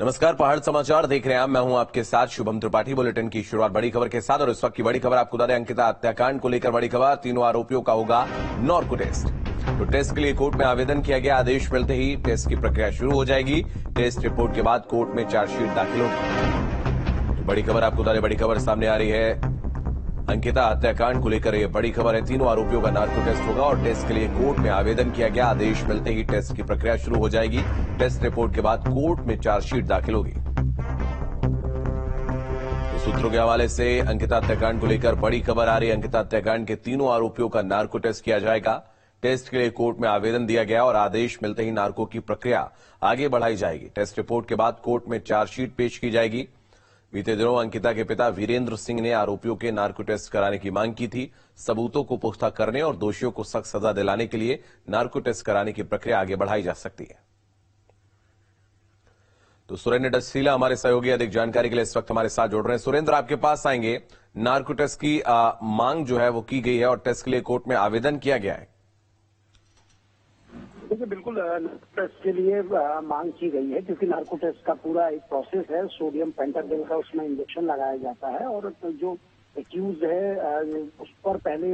नमस्कार, पहाड़ समाचार देख रहे हैं आप। मैं हूं आपके साथ शुभम त्रिपाठी। बुलेटिन की शुरुआत बड़ी खबर के साथ और इस वक्त की बड़ी खबर आपको बता दें, अंकिता हत्याकांड को लेकर बड़ी खबर। तीनों आरोपियों का होगा नॉर्को टेस्ट। तो टेस्ट के लिए कोर्ट में आवेदन किया गया। आदेश मिलते ही टेस्ट की प्रक्रिया शुरू हो जाएगी। टेस्ट रिपोर्ट के बाद कोर्ट में चार्जशीट दाखिल होगी। तो बड़ी खबर आपको बता दें, बड़ी खबर सामने आ रही है। अंकिता हत्याकांड को लेकर यह बड़ी खबर है। तीनों आरोपियों का नार्को टेस्ट होगा और टेस्ट के लिए कोर्ट में आवेदन किया गया। आदेश मिलते ही टेस्ट की प्रक्रिया शुरू हो जाएगी। टेस्ट रिपोर्ट के बाद कोर्ट में चार्जशीट दाखिल होगी। तो सूत्रों के हवाले से अंकिता हत्याकांड को लेकर बड़ी खबर आ रही है। अंकिता हत्याकांड के तीनों आरोपियों का नार्को टेस्ट किया जाएगा। टेस्ट के लिए कोर्ट में आवेदन दिया गया और आदेश मिलते ही नार्को की प्रक्रिया आगे बढ़ाई जाएगी। टेस्ट रिपोर्ट के बाद कोर्ट में चार्जशीट पेश की जाएगी। बीते दिनों अंकिता के पिता वीरेंद्र सिंह ने आरोपियों के नार्को टेस्ट कराने की मांग की थी। सबूतों को पुख्ता करने और दोषियों को सख्त सजा दिलाने के लिए नार्को टेस्ट कराने की प्रक्रिया आगे बढ़ाई जा सकती है। तो सुरेंद्र डसीला हमारे सहयोगी अधिक जानकारी के लिए इस वक्त हमारे साथ जुड़ रहे हैं। सुरेंद्र, आपके पास आएंगे। नार्को टेस्ट की मांग जो है वो की गई है और टेस्ट के लिए कोर्ट में आवेदन किया गया है। देखिए, बिल्कुल टेस्ट के लिए मांग की गई है, क्योंकि नार्को टेस्ट का पूरा एक प्रोसेस है। सोडियम पेंटाडिल का उसमें इंजेक्शन लगाया जाता है और जो एक्यूज है उस पर पहले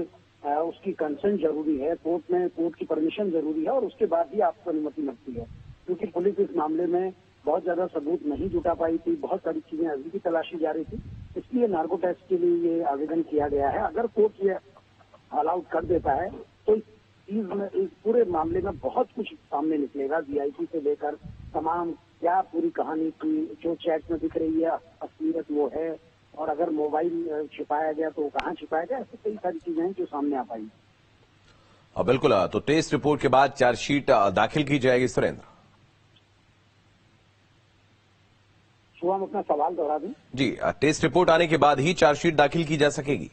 उसकी कंसेंट जरूरी है। कोर्ट की परमिशन जरूरी है और उसके बाद ही आपको अनुमति मिलती है। क्योंकि पुलिस इस मामले में बहुत ज्यादा सबूत नहीं जुटा पाई थी, बहुत सारी चीजें अभी भी तलाशी जा रही थी, इसलिए नार्को टेस्ट के लिए ये आवेदन किया गया है। अगर कोर्ट ये अलाउड कर देता है तो इस पूरे मामले में बहुत कुछ सामने निकलेगा। वीआईपी से लेकर तमाम क्या पूरी कहानी की जो चैट में दिख रही है असलियत वो है, और अगर मोबाइल छिपाया गया तो कहाँ छिपाया गया, ऐसी कई सारी चीजें हैं जो सामने आ पाई। बिल्कुल। तो टेस्ट रिपोर्ट के बाद चार्जशीट दाखिल की जाएगी। सुरेंद्र हम अपना सवाल दोहरा दें। जी, टेस्ट रिपोर्ट आने के बाद ही चार्जशीट दाखिल की जा सकेगी।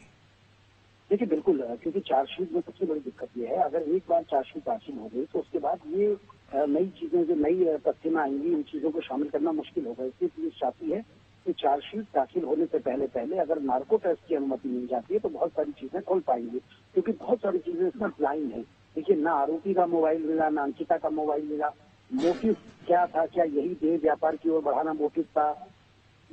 देखिए, बिल्कुल, क्योंकि चार्जशीट में सबसे बड़ी दिक्कत ये है, अगर एक बार चार्जशीट दाखिल हो गई तो उसके बाद ये नई चीजें जो नई तथ्य में आएंगी उन चीजों को शामिल करना मुश्किल होगा। इसलिए पुलिस चाहती है कि चार्जशीट दाखिल होने से पहले अगर नार्को टेस्ट की अनुमति मिल जाती है तो बहुत सारी चीजें खुल पाएंगी, क्योंकि बहुत सारी चीजें इसमें ब्लाइंड है। देखिए, ना आरोपी का मोबाइल मिला, ना अंकिता का मोबाइल मिला। मोटिव क्या था? क्या यही देह व्यापार की ओर बढ़ाना मोटिव था?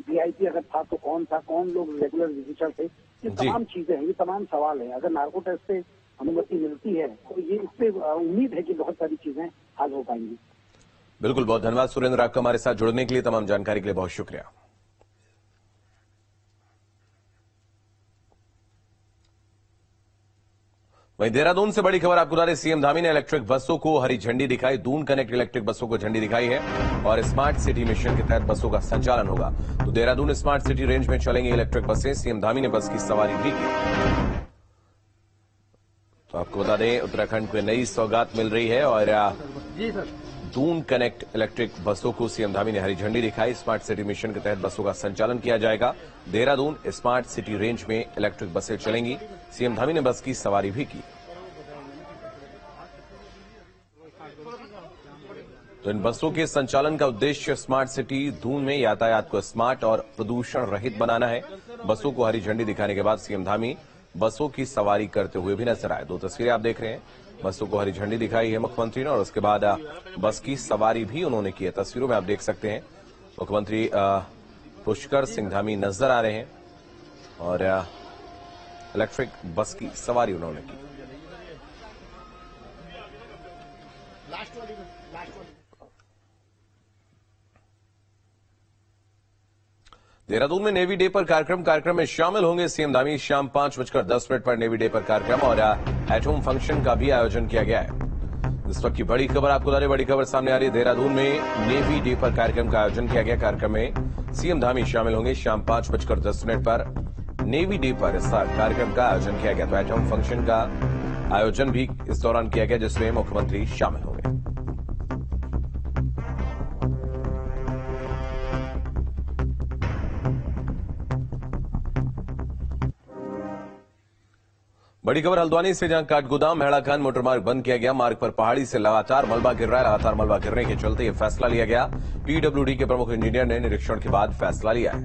वीआईपी अगर था तो कौन था? कौन लोग रेगुलर विजिटर थे? ये तमाम चीजें हैं, ये तमाम सवाल है। अगर नार्को टेस्ट से अनुमति मिलती है तो ये इससे उम्मीद है कि बहुत सारी चीजें हल हो पाएंगी। बिल्कुल, बहुत धन्यवाद सुरेंद्र, आपका हमारे साथ जुड़ने के लिए। तमाम जानकारी के लिए बहुत शुक्रिया। वहीं देहरादून से बड़ी खबर आपको बता दें, सीएम धामी ने इलेक्ट्रिक बसों को हरी झंडी दिखाई। दून कनेक्ट इलेक्ट्रिक बसों को झंडी दिखाई है और स्मार्ट सिटी मिशन के तहत बसों का संचालन होगा। तो देहरादून स्मार्ट सिटी रेंज में चलेंगी इलेक्ट्रिक बसें। सीएम धामी ने बस की सवारी भी की। तो आपको बता दें, उत्तराखंड को नई सौगात मिल रही है और दून कनेक्ट इलेक्ट्रिक बसों को सीएम धामी ने हरी झंडी दिखाई। स्मार्ट सिटी मिशन के तहत बसों का संचालन किया जाएगा। देहरादून स्मार्ट सिटी रेंज में इलेक्ट्रिक बसें चलेंगी। सीएम धामी ने बस की सवारी भी की। तो इन बसों के संचालन का उद्देश्य स्मार्ट सिटी दून में यातायात को स्मार्ट और प्रदूषण रहित बनाना है। बसों को हरी झंडी दिखाने के बाद सीएम धामी बसों की सवारी करते हुए भी नजर आए। दो तस्वीरें आप देख रहे हैं। बसों को हरी झंडी दिखाई है मुख्यमंत्री ने और उसके बाद बस की सवारी भी उन्होंने की है। तस्वीरों में आप देख सकते हैं मुख्यमंत्री पुष्कर सिंह धामी नजर आ रहे हैं और इलेक्ट्रिक बस की सवारी उन्होंने की। देहरादून में नेवी डे पर कार्यक्रम में शामिल होंगे सीएम धामी। शाम 5:10 पर नेवी डे पर कार्यक्रम और एट होम फंक्शन का भी आयोजन किया गया है। इस वक्त की बड़ी खबर आपको बता दें, बड़ी खबर सामने आ रही है। देहरादून में नेवी डे पर कार्यक्रम का आयोजन किया गया। कार्यक्रम में सीएम धामी शामिल होंगे। शाम 5:10 पर नेवी डे पर इस कार्यक्रम का आयोजन किया गया। तो एट होम फंक्शन का आयोजन भी इस दौरान किया गया, जिसमें मुख्यमंत्री शामिल होंगे। बड़ी खबर हल्द्वानी से, जहां काठगोदाम मेहड़ाखान मोटर मार्ग बंद किया गया। मार्ग पर पहाड़ी से लगातार मलबा गिर रहा है। लगातार मलबा गिरने के चलते यह फैसला लिया गया। पीडब्ल्यूडी के प्रमुख इंजीनियर ने निरीक्षण के बाद फैसला लिया है।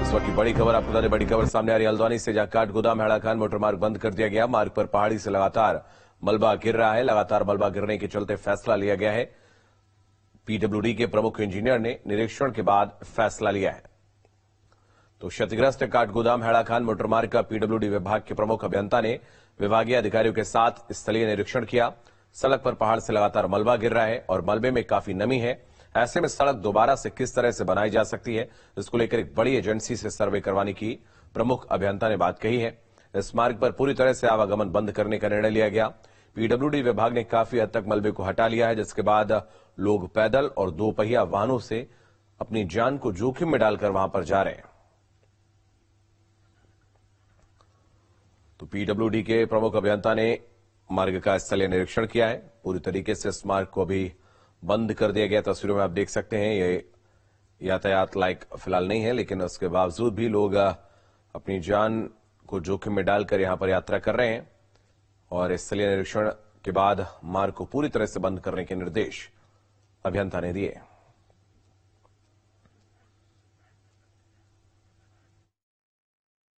इस वक्त की बड़ी खबर आपको बता दें, बड़ी खबर सामने आ रही है हल्द्वानी से, जहां काठगोदाम मेहड़ाखान मोटर मार्ग बंद कर दिया गया। मार्ग पर पहाड़ी से लगातार मलबा गिर रहा है। लगातार मलबा गिरने के चलते फैसला लिया गया है। पीडब्ल्यूडी के प्रमुख इंजीनियर ने निरीक्षण के बाद फैसला लिया है। तो क्षतिग्रस्त काठगोदाम हैड़ाखान मोटरमार्ग का पीडब्ल्यूडी विभाग के प्रमुख अभियंता ने विभागीय अधिकारियों के साथ स्थलीय निरीक्षण किया। सड़क पर पहाड़ से लगातार मलबा गिर रहा है और मलबे में काफी नमी है। ऐसे में सड़क दोबारा से किस तरह से बनाई जा सकती है, इसको लेकर एक बड़ी एजेंसी से सर्वे करवाने की प्रमुख अभियंता ने बात कही है। इस मार्ग पर पूरी तरह से आवागमन बंद करने का निर्णय लिया गया। पीडब्ल्यूडी विभाग ने काफी हद तक मलबे को हटा लिया है, जिसके बाद लोग पैदल और दोपहिया वाहनों से अपनी जान को जोखिम में डालकर वहां पर जा रहे हैं। तो पीडब्ल्यूडी के प्रमुख अभियंता ने मार्ग का स्थलीय निरीक्षण किया है। पूरी तरीके से इस मार्ग को अभी बंद कर दिया गया। तस्वीरों में आप देख सकते हैं ये यातायात लायक फिलहाल नहीं है, लेकिन उसके बावजूद भी लोग अपनी जान को जोखिम में डालकर यहां पर यात्रा कर रहे हैं और स्थलीय निरीक्षण के बाद मार्ग को पूरी तरह से बंद करने के निर्देश अभियंता ने दिए।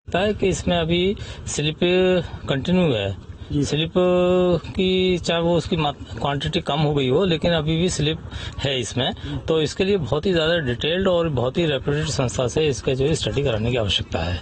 लगता है कि इसमें अभी स्लिप कंटिन्यू है। स्लिप की चाहे वो उसकी क्वांटिटी कम हो गई हो, लेकिन अभी भी स्लिप है इसमें। तो इसके लिए बहुत ही ज्यादा डिटेल्ड और बहुत ही रेप्यूटेड संस्था से इसका जो है स्टडी कराने की आवश्यकता है।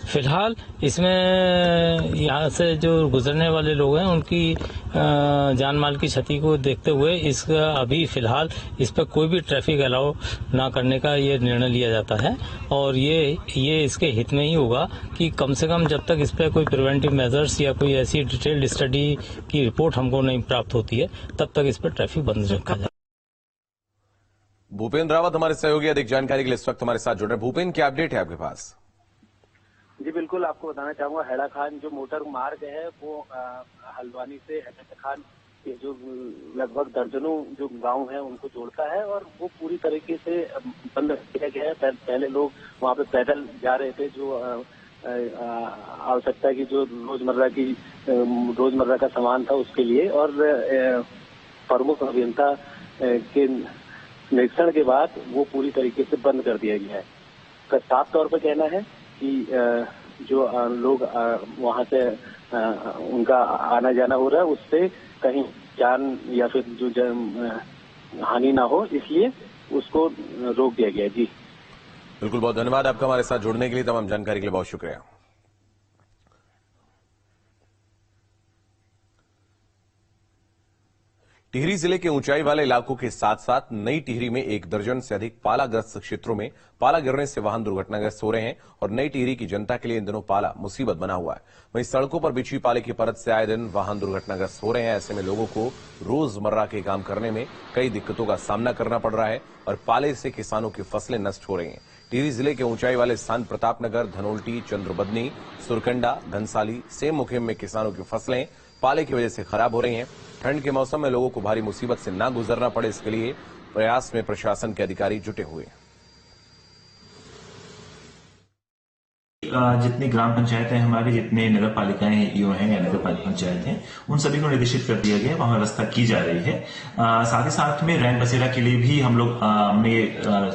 फिलहाल इसमें यहाँ से जो गुजरने वाले लोग हैं उनकी जान माल की क्षति को देखते हुए इसका अभी फिलहाल इस पर कोई भी ट्रैफिक अलाउ ना करने का ये निर्णय लिया जाता है। और ये इसके हित में ही होगा कि कम से कम जब तक इस पर कोई प्रिवेंटिव मेजर्स या कोई ऐसी डिटेल्ड स्टडी की रिपोर्ट हमको नहीं प्राप्त होती है, तब तक इस पर ट्रैफिक बंद रखा जाए। भूपेंद्र रावत हमारे सहयोगी अधिक जानकारी के लिए इस वक्त हमारे साथ जुड़ रहे हैं। भूपेंद्र, क्या अपडेट है आपके पास? जी बिल्कुल, आपको बताना चाहूंगा हैड़ाखान जो मोटर मार्ग है वो हल्द्वानी से हैड़ाखान के जो लगभग दर्जनों जो गांव हैं उनको जोड़ता है और वो पूरी तरीके से बंद किया गया है। पहले लोग वहां पे पैदल जा रहे थे, जो आवश्यकता की जो रोजमर्रा का सामान था उसके लिए, और प्रमुख अभियंता के निरीक्षण के बाद वो पूरी तरीके से बंद कर दिया गया है। साफ तौर पर कहना है कि जो लोग वहां से उनका आना जाना हो रहा है उससे कहीं जान या फिर जो हानि ना हो, इसलिए उसको रोक दिया गया। जी बिल्कुल, बहुत धन्यवाद आपका हमारे साथ जुड़ने के लिए, तमाम जानकारी के लिए बहुत शुक्रिया। टिहरी जिले के ऊंचाई वाले इलाकों के साथ साथ नई टिहरी में 1 दर्जन से अधिक पालाग्रस्त क्षेत्रों में पाला गिरने से वाहन दुर्घटनाग्रस्त हो रहे हैं और नई टिहरी की जनता के लिए इन दिनों पाला मुसीबत बना हुआ है। वहीं सड़कों पर बिछी पाले की परत से आए दिन वाहन दुर्घटनाग्रस्त हो रहे हैं। ऐसे में लोगों को रोजमर्रा के काम करने में कई दिक्कतों का सामना करना पड़ रहा है और पाले से किसानों की फसलें नष्ट हो रही हैं। टिहरी जिले के ऊंचाई वाले स्थान प्रतापनगर, धनोल्टी, चंद्रबदनी, सुरकंडा, घनसाली, सेम मुखिम में किसानों की फसलें पाले की वजह से खराब हो रही हैं। ठंड के मौसम में लोगों को भारी मुसीबत से ना गुजरना पड़े, इसके लिए प्रयास में प्रशासन के अधिकारी जुटे हुए हैं। जितनी ग्राम पंचायतें हमारी, जितने नगर पालिकाएं यो हैं या नगर पालिका पंचायत हैं, उन सभी को निर्देशित कर दिया गया, वहां व्यवस्था की जा रही है। साथ ही साथ में रैन बसेरा के लिए भी हम लोग हमने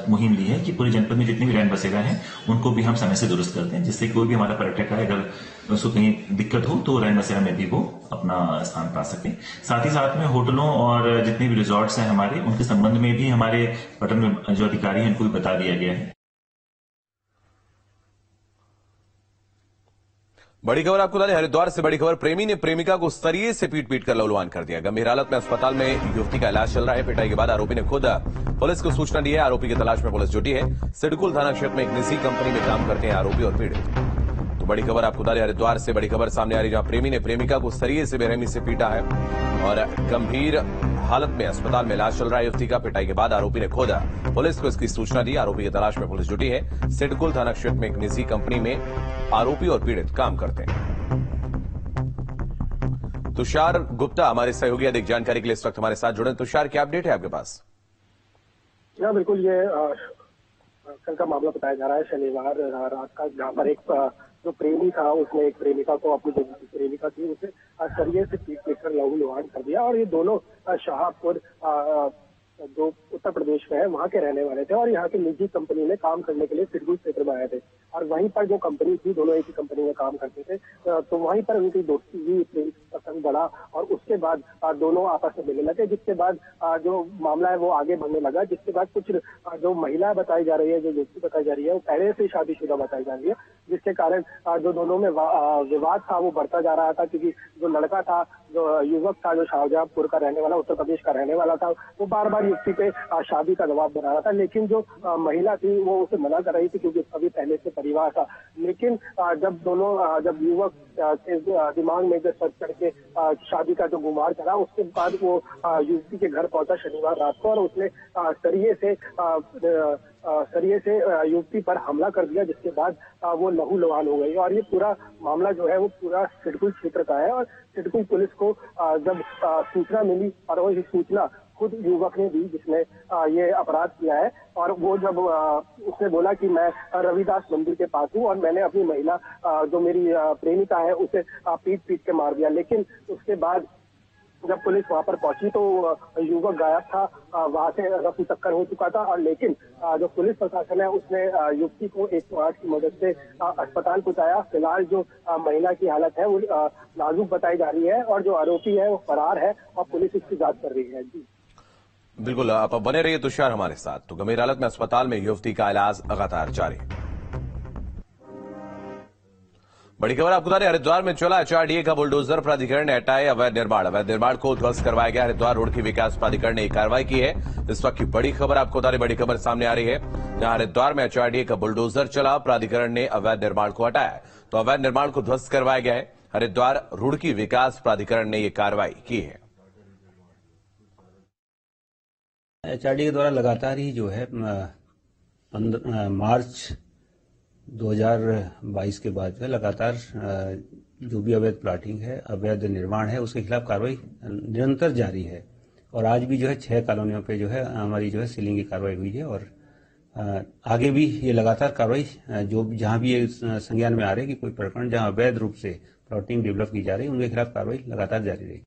मुहिम ली है कि पूरे जनपद में जितने भी रैन बसेरा हैं उनको भी हम समय से दुरुस्त करते हैं, जिससे कोई भी हमारा पर्यटक आए अगर उसको कहीं दिक्कत हो तो रैन बसेरा में भी वो अपना स्थान पा सके। साथ ही साथ में होटलों और जितने भी रिजॉर्ट्स हैं हमारे, उनके संबंध में भी हमारे पटन में जो अधिकारी हैं उनको भी बता दिया गया है। बड़ी खबर आपको बता दें, हरिद्वार से बड़ी खबर। प्रेमी ने प्रेमिका को सरिये से पीट कर लहूलुहान कर दिया। गंभीर हालत में अस्पताल में युवती का इलाज चल रहा है। पिटाई के बाद आरोपी ने खुद पुलिस को सूचना दी है। आरोपी की तलाश में पुलिस जुटी है। सिडकुल थाना क्षेत्र में एक निजी कंपनी में काम करते हैं आरोपी और पीड़ित। तो बड़ी खबर आपको बता दें, हरिद्वार से बड़ी खबर सामने आ रही, जहां प्रेमी ने प्रेमिका को सरिये से बेरहमी से पीटा है और गंभीर हालत में अस्पताल में इलाज चल रहा है युवती का। पिटाई के बाद आरोपी ने खुद पुलिस को इसकी सूचना दी। आरोपी की तलाश में पुलिस जुटी है। सिडकुल थाना क्षेत्र में एक निजी कंपनी में आरोपी और पीड़ित काम करते हैं। तुषार गुप्ता हमारे सहयोगी अधिक जानकारी के लिए इस वक्त हमारे साथ जुड़े। तुषार, क्या अपडेट है आपके पास? बिल्कुल, ये कल का मामला बताया जा रहा है, शनिवार रात का, जहां पर एक जो प्रेमी था उसने एक प्रेमिका को, अपनी जो प्रेमिका थी उसे सरिये से पीट कर लहूलुहान कर दिया और ये दोनों शाहपुर जो उत्तर प्रदेश में है वहाँ के रहने वाले थे और यहाँ की निजी कंपनी में काम करने के लिए सिरपुर क्षेत्र में आए थे। और वहीं पर जो कंपनी थी, दोनों एक ही कंपनी में काम करते थे, तो वहीं पर उनकी दोस्ती हुई, प्रेम प्रसंग बढ़ा और उसके बाद दोनों आपस में मिलने लगे, जिसके बाद जो मामला है वो आगे बढ़ने लगा। जिसके बाद कुछ जो महिला बताई जा रही है, जो व्यक्ति बताई जा रही है, वो पहले से शादीशुदा बताई जा रही है, जिसके कारण जो दोनों में विवाद था वो बढ़ता जा रहा था। क्योंकि जो लड़का था, जो युवक था, जो शाहजहांपुर का रहने वाला, उत्तर प्रदेश का रहने वाला था, वो बार बार युवती पे शादी का दबाव बना रहा था। लेकिन जो महिला थी वो उसे मना कर रही थी क्योंकि उसका भी पहले से परिवार था। लेकिन जब युवक के दिमाग में जो सच करके शादी का जो गुमार चढ़ा, उसके बाद वो युवती के घर पहुंचा शनिवार रात को और उसने सरिये से युवती पर हमला कर दिया, जिसके बाद वो लहूलुहान हो गई। और ये पूरा मामला जो है वो पूरा सिडकुल क्षेत्र का है। और सिडकुल पुलिस को जब सूचना मिली और वो सूचना खुद युवक ने दी जिसने ये अपराध किया है, और वो जब उसने बोला कि मैं रविदास मंदिर के पास हूँ और मैंने अपनी महिला जो मेरी प्रेमिका है उसे पीट के मार दिया। लेकिन उसके बाद जब पुलिस वहां पर पहुंची तो युवक गायब था, वहां से रफू चक्कर हो चुका था। और लेकिन जो पुलिस प्रशासन है उसने युवती को 108 की मदद से अस्पताल पहुंचाया। फिलहाल जो महिला की हालत है वो नाजुक बताई जा रही है और जो आरोपी है वो फरार है और पुलिस इसकी जांच कर रही है। जी बिल्कुल, आप बने रहिए तुषार हमारे साथ। तो गंभीर हालत में अस्पताल में युवती का इलाज लगातार जारी है। बड़ी खबर आपको बता दें, हरिद्वार में चला HRDA का बुलडोजर, प्राधिकरण ने हटाए अवैध निर्माण को ध्वस्त करवाया गया। हरिद्वार रुड़की विकास प्राधिकरण ने यह कार्रवाई की है। इस वक्त की बड़ी खबर आपको बता दें, बड़ी खबर सामने आ रही है, जहां हरिद्वार में HRDA का बुलडोजर चला, प्राधिकरण ने अवैध निर्माण को हटाया, तो अवैध निर्माण को ध्वस्त करवाया गया है। हरिद्वार रुड़की विकास प्राधिकरण ने यह कार्रवाई की है। HRDA द्वारा लगातार ही जो है मार्च 2022 के बाद जो है लगातार जो भी अवैध प्लाटिंग है, अवैध निर्माण है, उसके खिलाफ कार्रवाई निरंतर जारी है। और आज भी जो है 6 कॉलोनियों पे जो है हमारी जो है सीलिंग की कार्रवाई हुई है। और आगे भी ये लगातार कार्रवाई जो जहां भी ये संज्ञान में आ रहे कि कोई प्रकरण जहां अवैध रूप से प्लाटिंग डेवलप की जा रही है, उनके खिलाफ कार्रवाई लगातार जारी रहेगी।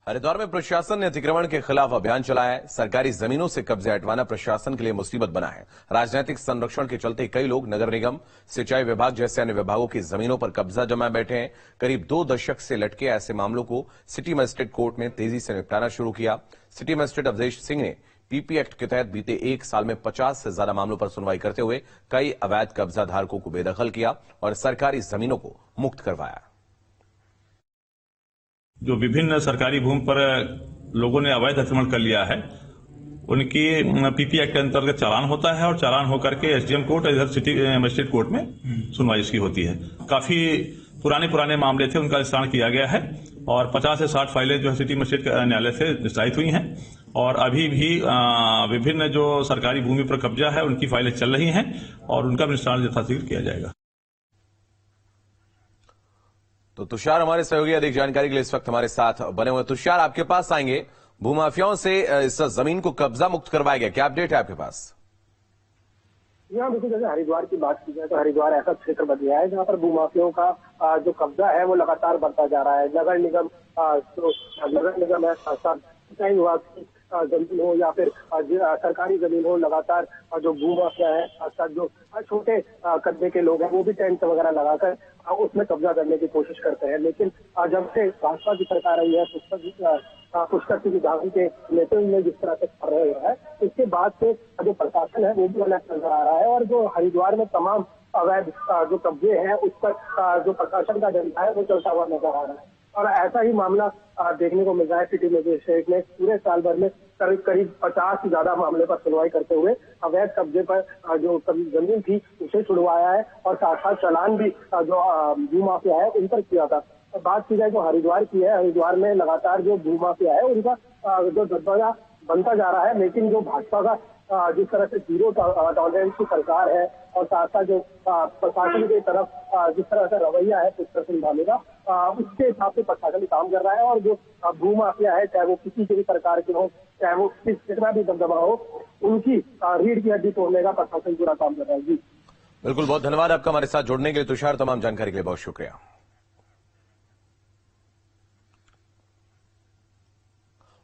हरिद्वार में प्रशासन ने अतिक्रमण के खिलाफ अभियान चलाया है। सरकारी जमीनों से कब्जे हटवाना प्रशासन के लिए मुसीबत बना है। राजनीतिक संरक्षण के चलते कई लोग नगर निगम, सिंचाई विभाग जैसे अन्य विभागों की जमीनों पर कब्जा जमाए बैठे हैं। करीब 2 दशक से लटके ऐसे मामलों को सिटी मजिस्ट्रेट कोर्ट ने तेजी से निपटाना शुरू किया। सिटी मजिस्ट्रेट अवधेश सिंह ने पीपी एक्ट के तहत बीते 1 साल में 50 से ज्यादा मामलों पर सुनवाई करते हुए कई अवैध कब्जा धारकों को बेदखल किया और सरकारी जमीनों को मुक्त करवाया। जो विभिन्न सरकारी भूमि पर लोगों ने अवैध अतिक्रमण कर लिया है, उनकी पीपी एक्ट के अंतर्गत चालान होता है और चालान होकर के एसडीएम कोर्ट और इधर सिटी मजिस्ट्रेट कोर्ट में सुनवाई इसकी होती है। काफी पुराने मामले थे, उनका निस्तारण किया गया है और 50 से 60 फाइलें जो है सिटी मजिस्ट्रेट न्यायालय से निस्तारित हुई हैं। और अभी भी विभिन्न जो सरकारी भूमि पर कब्जा है उनकी फाइलें चल रही हैं और उनका निस्तारण यथाशीघ्र किया जाएगा। तो तुषार हमारे सहयोगी अधिक जानकारी के लिए इस वक्त हमारे साथ बने हुए। तुषार, आपके पास आएंगे, भूमाफियाओं से इस जमीन को कब्जा मुक्त करवाया गया, क्या अपडेट है आपके पास? यहाँ देखिए, जैसे हरिद्वार की बात की जाए तो हरिद्वार ऐसा क्षेत्र बन गया है जहाँ पर भूमाफियाओं का जो कब्जा है वो लगातार बढ़ता जा रहा है। नगर निगम है, सिंचाई विभाग की जमीन हो या फिर सरकारी जमीन हो, लगातार जो भूमाफिया है, साथ जो छोटे कस्बे के लोग हैं वो भी टेंट वगैरह लगाकर उसमें कब्जा करने की कोशिश करते हैं। लेकिन जब से भाजपा की सरकार आई है, पुष्कर सिंह धामी के नेतृत्व में जिस तरह से कर रहे हैं, इसके बाद से जो प्रशासन है वो भी अलग नजर आ रहा है। और जो हरिद्वार में तमाम अवैध जो कब्जे हैं उस पर जो प्रशासन का डंडा है वो चलता हुआ नजर आ रहा है। और ऐसा ही मामला देखने को मिल रहा है। सिटी मजिस्ट्रेट ने पूरे साल भर में करीब 50 से ज्यादा मामले पर सुनवाई करते हुए अवैध कब्जे पर जो जमीन थी उसे छुड़वाया है और साथ चालान भी जो भूमाफिया है उन पर किया था। बात की जाए तो हरिद्वार की है, हरिद्वार में लगातार जो भूमाफिया है उनका जो दबदबा बनता जा रहा है। लेकिन जो भाजपा का जिस तरह से जीरो टॉलरेंस की सरकार है और साथ साथ जो प्रशासन की तरफ जिस तरह से रवैया है पुष्कर सिंह धामी का, उसके हिसाब से प्रशासन काम कर रहा है। और जो भूमाफिया है, चाहे वो किसी भी प्रकार के हो, चाहे वो कितना भी दबदबा हो, उनकी रीढ़ की हड्डी तोड़ने का प्रशासन पूरा काम कर रहा है। जी बिल्कुल, बहुत धन्यवाद आपका हमारे साथ जुड़ने के लिए तुषार। तमाम जानकारी के लिए बहुत शुक्रिया।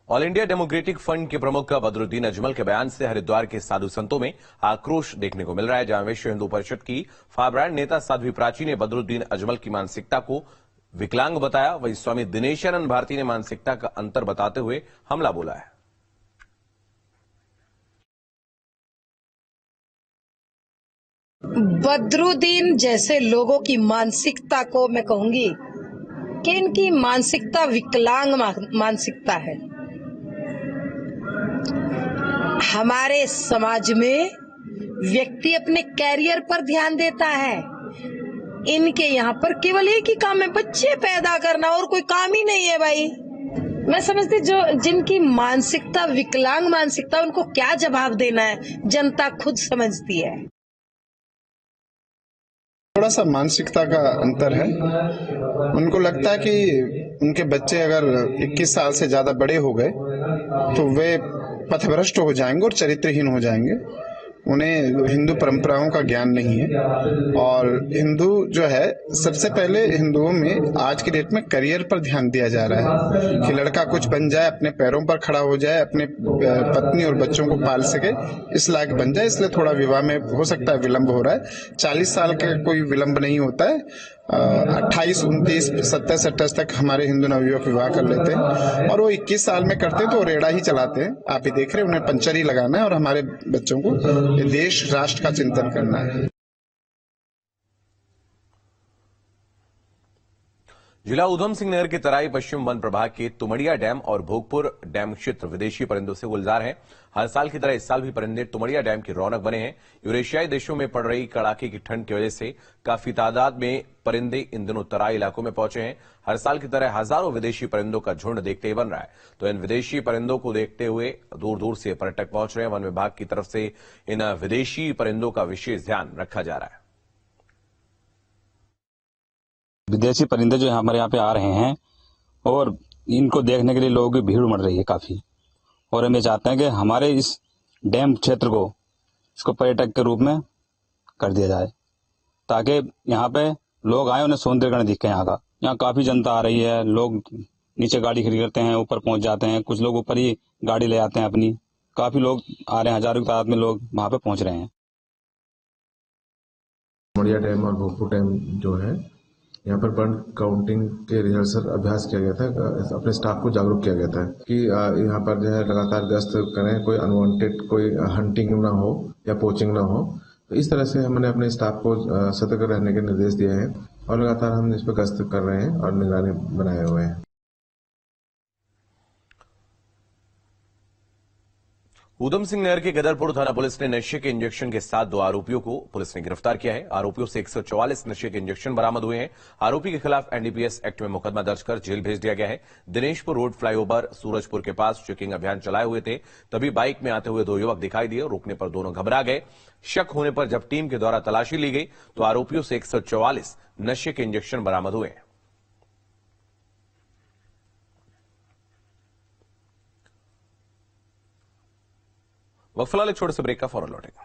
ऑल इंडिया डेमोक्रेटिक फ्रंट के प्रमुख बदरुद्दीन अजमल के बयान से हरिद्वार के साधु संतों में आक्रोश देखने को मिल रहा है। जहां विश्व हिंदू परिषद की फाब्रांड नेता साध्वी प्राची ने बदरुद्दीन अजमल की मानसिकता को विकलांग बताया, वहीं स्वामी दिनेशानंद भारती ने मानसिकता का अंतर बताते हुए हमला बोला है। बदरुद्दीन जैसे लोगों की मानसिकता को मैं कहूंगी कि इनकी मानसिकता विकलांग मानसिकता है। हमारे समाज में व्यक्ति अपने कैरियर पर ध्यान देता है, इनके यहाँ पर केवल एक ही काम है, बच्चे पैदा करना, और कोई काम ही नहीं है भाई। मैं समझती जो जिनकी मानसिकता विकलांग मानसिकता, उनको क्या जवाब देना है, जनता खुद समझती है। थोड़ा सा मानसिकता का अंतर है। उनको लगता है कि उनके बच्चे अगर 21 साल से ज्यादा बड़े हो गए तो वे पथभ्रष्ट हो जाएंगे और चरित्रहीन हो जाएंगे। उन्हें हिंदू परंपराओं का ज्ञान नहीं है। और हिंदू जो है, सबसे पहले हिंदुओं में आज की डेट में करियर पर ध्यान दिया जा रहा है कि लड़का कुछ बन जाए, अपने पैरों पर खड़ा हो जाए, अपने पत्नी और बच्चों को पाल सके, इस लायक बन जाए। इसलिए थोड़ा विवाह में हो सकता है विलंब हो रहा है। 40 साल का कोई विलंब नहीं होता है। 28, 29, 27, 28 तक हमारे हिंदू नवयुवक विवाह कर लेते हैं, और वो 21 साल में करते हैं तो रेड़ा ही चलाते हैं। आप ही देख रहे हैं, उन्हें पंचर ही लगाना है और हमारे बच्चों को देश राष्ट्र का चिंतन करना है। जिला ऊधम सिंह नगर के तराई पश्चिम वन प्रभाग के तुमड़िया डैम और भोगपुर डैम क्षेत्र विदेशी परिंदों से गुलजार हैं। हर साल की तरह इस साल भी परिंदे तुमड़िया डैम की रौनक बने हैं। यूरेशियाई देशों में पड़ रही कड़ाके की ठंड की वजह से काफी तादाद में परिंदे इन दिनों तराई इलाकों में पहुंचे हैं। हर साल की तरह हजारों विदेशी परिंदों का झुंड देखते ही बन रहा है। तो इन विदेशी परिंदों को देखते हुए दूर दूर से पर्यटक पहुंच रहे हैं। वन विभाग की तरफ से इन विदेशी परिंदों का विशेष ध्यान रखा जा रहा है। विदेशी परिंदे जो हमारे यहाँ पे आ रहे हैं और इनको देखने के लिए लोगों की भीड़ उमड़ रही है काफी, और हम ये चाहते हैं कि हमारे इस डैम क्षेत्र को इसको पर्यटक के रूप में कर दिया जाए, ताकि यहाँ पे लोग आए, उन्हें सौंदर्यकरण दिखे। यहाँ काफी जनता आ रही है। लोग नीचे गाड़ी खड़ी करते हैं, ऊपर पहुंच जाते हैं, कुछ लोग ऊपर ही गाड़ी ले जाते हैं अपनी। काफी लोग आ रहे हैं, हजारों की तादाद में लोग वहां पे पहुंच रहे हैं। तुमड़िया डैम और भोगपुर डैम जो है, यहाँ पर बर्ड काउंटिंग के रिहर्सल अभ्यास किया गया था। अपने स्टाफ को जागरूक किया गया था कि यहाँ पर जो है लगातार गश्त करें, कोई अनवांटेड कोई हंटिंग ना हो या पोचिंग ना हो। तो इस तरह से हमने अपने स्टाफ को सतर्क रहने के निर्देश दिए हैं और लगातार हम इस पर गश्त कर रहे हैं और निगरानी बनाए हुए हैं। ऊधम सिंह नगर के गदरपुर थाना पुलिस ने नशे के इंजेक्शन के साथ 2 आरोपियों को पुलिस ने गिरफ्तार किया है। आरोपियों से 144 नशे के इंजेक्शन बरामद हुए हैं। आरोपी के खिलाफ एनडीपीएस एक्ट में मुकदमा दर्ज कर जेल भेज दिया गया है। दिनेशपुर रोड फ्लाईओवर सूरजपुर के पास चेकिंग अभियान चलाए हुए थे, तभी बाइक में आते हुए 2 युवक दिखाई दिए। रुकने पर दोनों घबरा गए। शक होने पर जब टीम के द्वारा तलाशी ली गई तो आरोपियों से 144 नशे के इंजेक्शन बरामद हुए हैं। वक्त फिलहाल एक छोटे से ब्रेक का, फौरन लौटेगा।